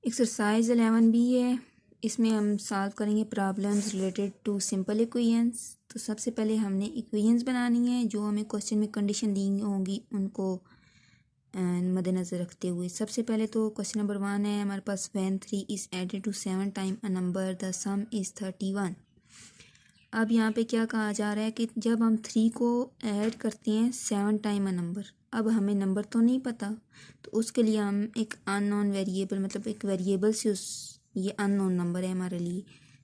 Exercise 11B है। इसमें हम सॉल्व करेंगे problems related to simple equations. तो सबसे पहले हमने इक्वेशंस बनानी है जो हमें क्वेश्चन में कंडीशन दी होंगी उनको मद्देनज़र रखते हुए। सबसे पहले तो क्वेश्चन नंबर 1 है हमारे पास, when 3 is added to 7 time a number the sum is 31। अब यहाँ पे क्या कहा जा रहा है कि जब हम 3 को ऐड करते हैं 7 टाइम अ नंबर, अब हमें नंबर तो नहीं पता, तो उसके लिए हम एक अननोन वेरिएबल, मतलब एक वेरिएबल से ये अननोन नंबर है हमारे लिए,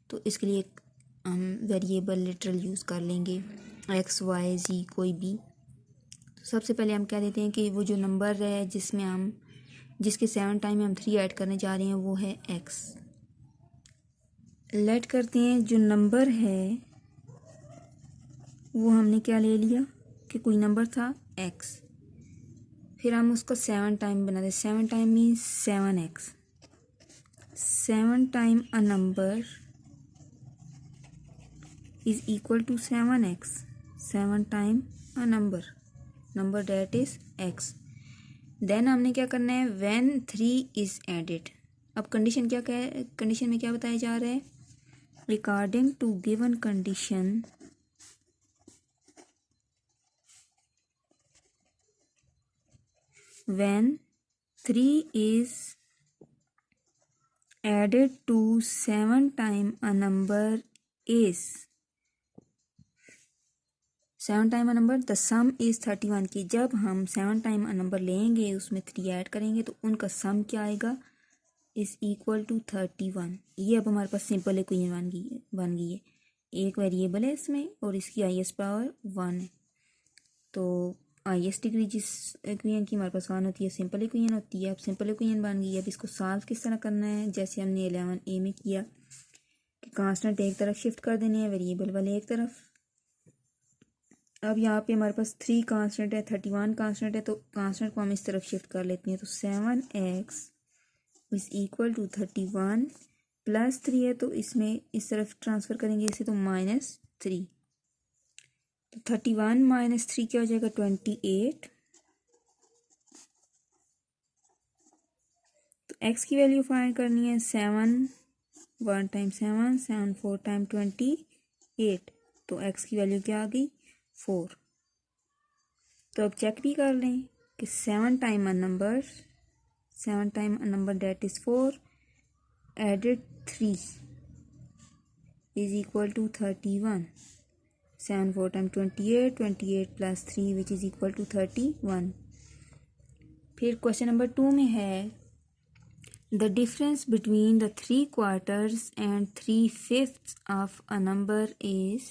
तो इसके लिए एक हम वेरिएबल लिटरल यूज़ कर लेंगे, एक्स वाई जी कोई भी। तो सबसे पहले हम कह देते हैं कि वो जो नंबर है जिसके 7 टाइम में हम 3 ऐड करने जा रहे हैं वो है एक्स। लेट करते हैं जो नंबर है वो हमने क्या ले लिया कि कोई नंबर था एक्स, फिर हम उसको 7 टाइम बना दें। 7 time means 7x। 7 time a number is equal to 7x। 7 time a number that is x। Then हमने क्या करना है, व्हेन 3 इज एडेड। अब कंडीशन कंडीशन में क्या बताया जा रहा है, according to given condition when 3 is added to 7 time a number is 7 time a number the sum is 31 की जब हम 7 टाइम अ नंबर लेंगे उसमें 3 ऐड करेंगे तो उनका सम क्या आएगा, इज़ इक्वल टू 31। ये अब हमारे पास सिंपल इक्वेशन बन गई है। एक वेरिएबल है इसमें और इसकी हाईएस्ट पावर 1 है। तो हाईएस्ट डिग्री जिस इक्वेशन की हमारे पास 1 होती है सिंपल इक्वेशन होती है। अब सिंपल इक्वेशन बन गई है। अब इसको सॉल्व किस तरह करना है, जैसे हमने 11A में किया कि कांस्टेंट एक तरफ शिफ्ट कर देने हैं, वेरिएबल वाले एक तरफ। अब यहाँ पे हमारे पास 3 कांस्टेंट है, 31 कांस्टेंट है, तो कांस्टेंट को हम इस तरफ शिफ्ट कर लेते हैं। तो 7x is equal to 31 plus 3 है तो इसमें इस तरफ ट्रांसफ़र करेंगे इसे, तो -3। तो 31 माइनस 3 क्या हो जाएगा, 28। तो x की वैल्यू फाइंड करनी है। 7 1 टाइम 7, 7 4 टाइम 28, तो x की वैल्यू क्या आ गई, 4। तो अब चेक भी कर लें कि 7 time a number that is 4 added 3 is equal to 31। 7 4 time 28, 28 plus 3 which is equal to 31। फिर क्वेश्चन नंबर 2 में है, the difference between the 3 quarters and 3/5 of a number is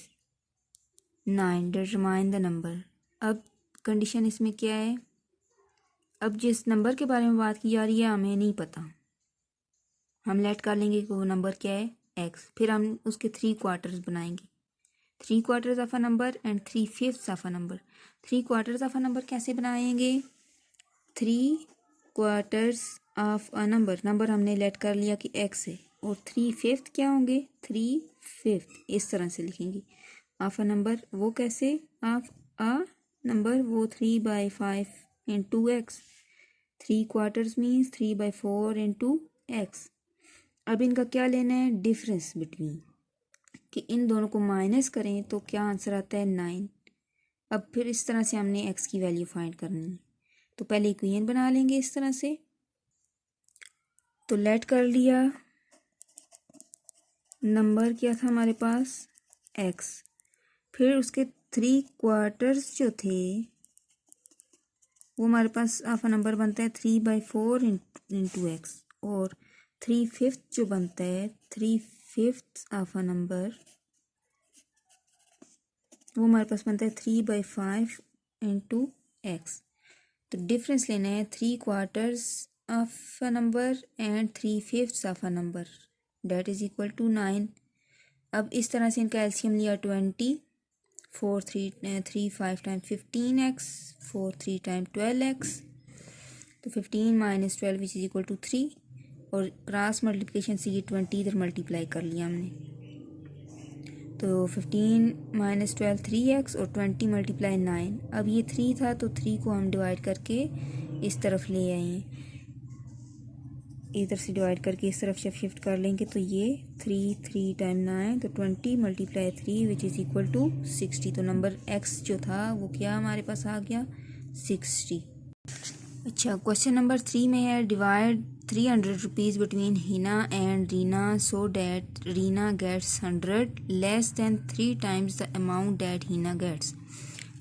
9, determine the number. अब condition इसमें क्या है, अब जिस number के बारे में बात की जा रही है हमें नहीं पता, हम लेट कर लेंगे कि वो नंबर क्या है, x। फिर हम उसके 3 क्वार्टर्स बनाएंगे, 3 quarters of a number and 3/5 of a number. 3 quarters of a number कैसे बनाएंगे, 3 क्वार्टर्स ऑफ अ नंबर हमने लेट कर लिया कि x है, और 3/5 क्या होंगे, 3/5 इस तरह से लिखेंगे। ऑफ अ नंबर वो कैसे, ऑफ अ नंबर वो 3/5 into x। 3 quarters means 3/4 into x। अब इनका क्या लेना है, डिफरेंस बिटवीन, कि इन दोनों को माइनस करें तो क्या आंसर आता है, 9। अब फिर इस तरह से हमने x की वैल्यू फाइंड करनी है। तो पहले इक्वेशन बना लेंगे इस तरह से। तो लेट कर लिया, नंबर क्या था हमारे पास, x। फिर उसके 3 क्वार्टर्स जो थे वो हमारे पास ऑफ अ नंबर बनता है 3/4 इंटू x, और 3/5 जो बनता है 3/5 ऑफ अ नंबर वो हमारे पास बनता है 3/5 इंटू x। तो डिफरेंस लेना है 3 quarters of a number and 3/5 of a number, that is equal to 9। अब इस तरह से इनका एलसीएम लिया 20, 4 3 5 टाइम 15x, 4 3 टाइम 12x, तो 15 minus 12 which is equal to 3, और क्रॉस मल्टीप्लिकेशन से ये 20 इधर मल्टीप्लाई कर लिया हमने। तो 15 माइनस 12 3x और 20 मल्टीप्लाई 9। अब ये 3 था तो 3 को हम डिवाइड करके इस तरफ ले आए हैं। इधर से डिवाइड करके इस तरफ शिफ्ट कर लेंगे तो ये 3 टाइम 9 तो 20 multiply 3 which is equal to 60। तो नंबर x जो था वो क्या हमारे पास आ गया 60। अच्छा, क्वेश्चन नंबर 3 में है divide 300 rupees between Hina and Reena so that Reena gets 100 less than 3 times the amount that Hina gets.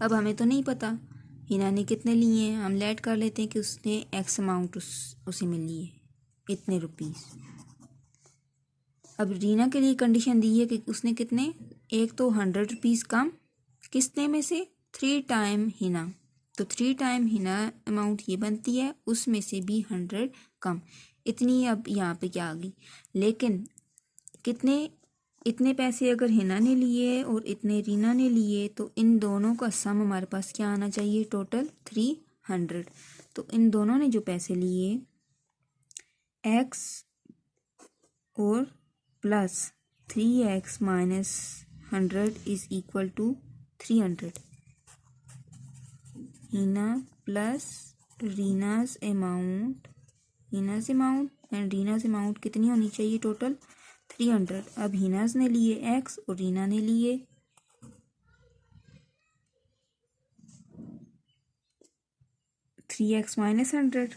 अब हमें तो नहीं पता हिना ने कितने लिए हैं, हम लेट कर लेते हैं कि उसने एक्स अमाउंट उसे में लिए इतने रुपीज़। अब रीना के लिए कंडीशन दी है कि उसने कितने, एक तो 100 रुपीज़ कम किसने में से 3 टाइम हिना, तो 3 टाइम हिना अमाउंट ये बनती है, उसमें से भी 100 कम, इतनी। अब यहाँ पे क्या आ गई, लेकिन कितने, इतने पैसे अगर हिना ने लिए और इतने रीना ने लिए तो इन दोनों का सम हमारे पास क्या आना चाहिए, टोटल 300। तो इन दोनों ने जो पैसे लिए x और plus 3x minus 100 is equal to 300। Hina plus Reena's amount and Reena's amount कितनी होनी चाहिए, टोटल 300। अब हिनाज ने लिए x और रीना ने लिए 3x माइनस 100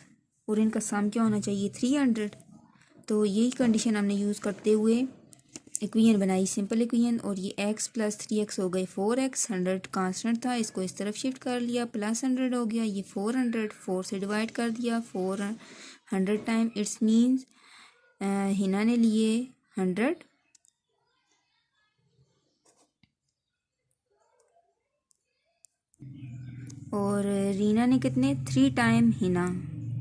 और इनका सम क्या होना चाहिए 300। तो यही कंडीशन हमने यूज़ करते हुए इक्वेशन बनाई, सिंपल इक्वेशन। और ये x प्लस 3x हो गए 4x, 100 कांस्टेंट था, इसको इस तरफ शिफ्ट कर लिया, प्लस 100 हो गया, ये 400 4 से डिवाइड कर दिया 400 टाइम, इट्स मीन्स हिना ने लिए 100 और रीना ने कितने 3 टाइम हिना,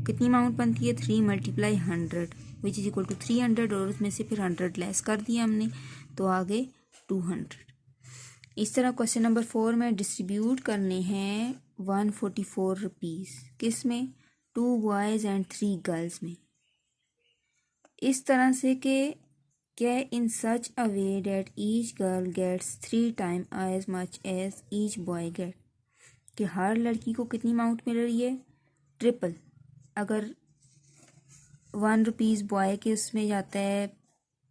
कितनी अमाउंट बनती है 3 multiply 100 which is equal to 300 और उसमें से फिर 100 लेस कर दिया हमने तो आ गए 200। इस तरह क्वेश्चन नंबर 4 में डिस्ट्रीब्यूट करने हैं 144 रुपीज़, किस में, 2 बॉयज़ एंड 3 गर्ल्स में, इस तरह से कि क्या in such a way that each girl gets 3 time as much as each boy get, कि हर लड़की को कितनी अमाउंट मिल रही है, ट्रिपल। अगर 1 रुपीज़ बॉय के उसमें जाता है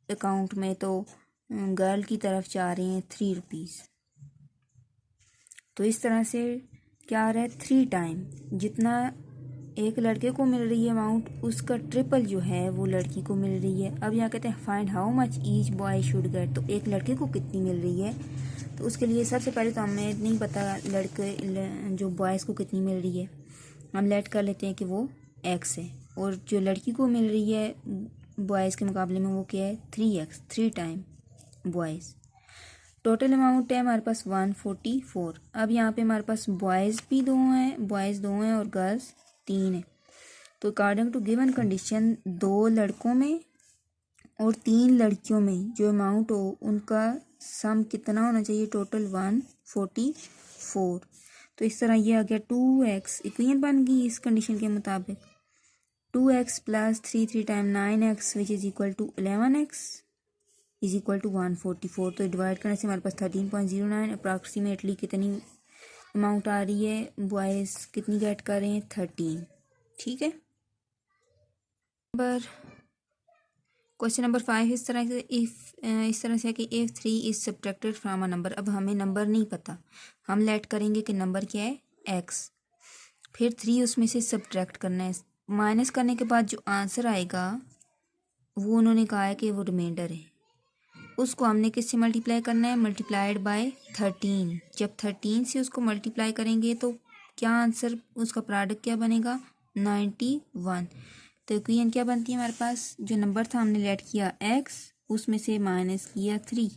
अकाउंट में तो गर्ल की तरफ जा रहे हैं 3 रुपीज़। तो इस तरह से क्या आ रहा है 3 टाइम, जितना एक लड़के को मिल रही है अमाउंट उसका ट्रिपल जो है वो लड़की को मिल रही है। अब यहाँ कहते हैं find how much each boy should get, तो एक लड़के को कितनी मिल रही है, तो उसके लिए सबसे पहले तो हमें नहीं पता लड़के जो बॉयज़ को कितनी मिल रही है, हम लेट कर लेते हैं कि वो x है, और जो लड़की को मिल रही है बॉयज़ के मुकाबले में वो क्या है 3x, 3 time boys. Total amount है हमारे पास 144। अब यहाँ पे हमारे पास बॉयज़ दो हैं और गर्ल्स 3 हैं। तो अकॉर्डिंग टू गिवन कंडीशन 2 लड़कों में और 3 लड़कियों में जो अमाउंट हो उनका सम कितना होना चाहिए, टोटल 144। तो इस तरह ये आ गया 2x, इक्वेशन बन गई इस कंडीशन के मुताबिक, 2x plus 3 time 9x which is equal to 11x is equal to 144। तो डिवाइड करने से हमारे पास 13.09 अप्रॉक्सीमेटली कितनी अमाउंट आ रही है, बॉयज़ कितनी गेट कर रहे हैं 13। ठीक है। क्वेश्चन नंबर 5 इस तरह से है कि if 3 is subtracted from a number. अब हमें नंबर नहीं पता, हम लेट करेंगे कि नंबर क्या है x, फिर 3 उसमें से सब्ट्रैक्ट करना है, माइनस करने के बाद जो आंसर आएगा वो उन्होंने कहा है कि वो रिमाइंडर है, उसको हमने किससे मल्टीप्लाई करना है, मल्टीप्लाइड बाय 13। जब 13 से उसको मल्टीप्लाई करेंगे तो क्या आंसर, उसका प्रोडक्ट क्या बनेगा 91। तो इक्वेशन क्या बनती है हमारे पास, जो नंबर था हमने लेट किया x, उसमें से माइनस किया 3,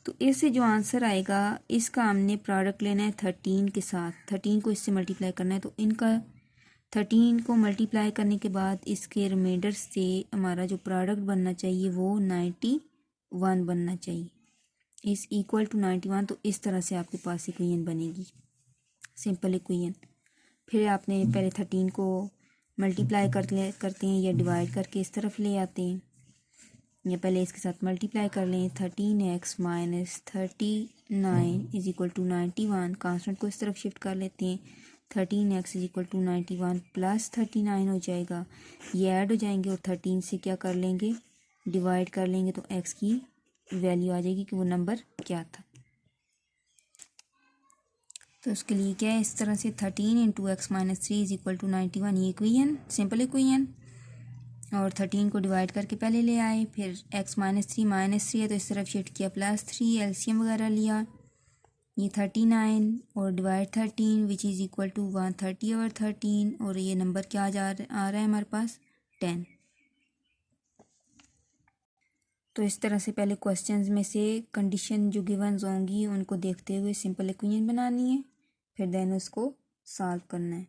तो इससे जो आंसर आएगा इसका हमने प्रोडक्ट लेना है 13 के साथ, 13 को इससे मल्टीप्लाई करना है, तो इनका 13 को मल्टीप्लाई करने के बाद इसके रिमाइंडर से हमारा जो प्रोडक्ट बनना चाहिए वो 91 बनना चाहिए, इस इक्वल टू 91। तो इस तरह से आपके पास इक्वेशन बनेगी, सिंपल इक्वेशन। फिर आपने पहले 13 को मल्टीप्लाई करते हैं या डिवाइड करके इस तरफ ले आते हैं, या पहले इसके साथ मल्टीप्लाई कर लें, 13x minus 39 is equal to 91, constant को इस तरफ शिफ्ट कर लेते हैं, 13x=91 प्लस 39 हो जाएगा, ये ऐड हो जाएंगे और 13 से क्या कर लेंगे, डिवाइड कर लेंगे, तो x की वैल्यू आ जाएगी कि वो नंबर क्या था। तो उसके लिए क्या है, इस तरह से 13 × x - 3 = 91, ये इक्वेशन सिंपल इक्वेशन, और 13 को डिवाइड करके पहले ले आए, फिर x - 3 है तो इस तरफ शिफ्ट किया, +3 एलसीएम वगैरह लिया, ये 39 और divide 13 which is equal to 130/13, और ये नंबर क्या आ रहा है हमारे पास 10। तो इस तरह से पहले क्वेश्चंस में से कंडीशन जो गिवन्स होंगी उनको देखते हुए सिंपल इक्वेशन बनानी है, फिर देन उसको सॉल्व करना है।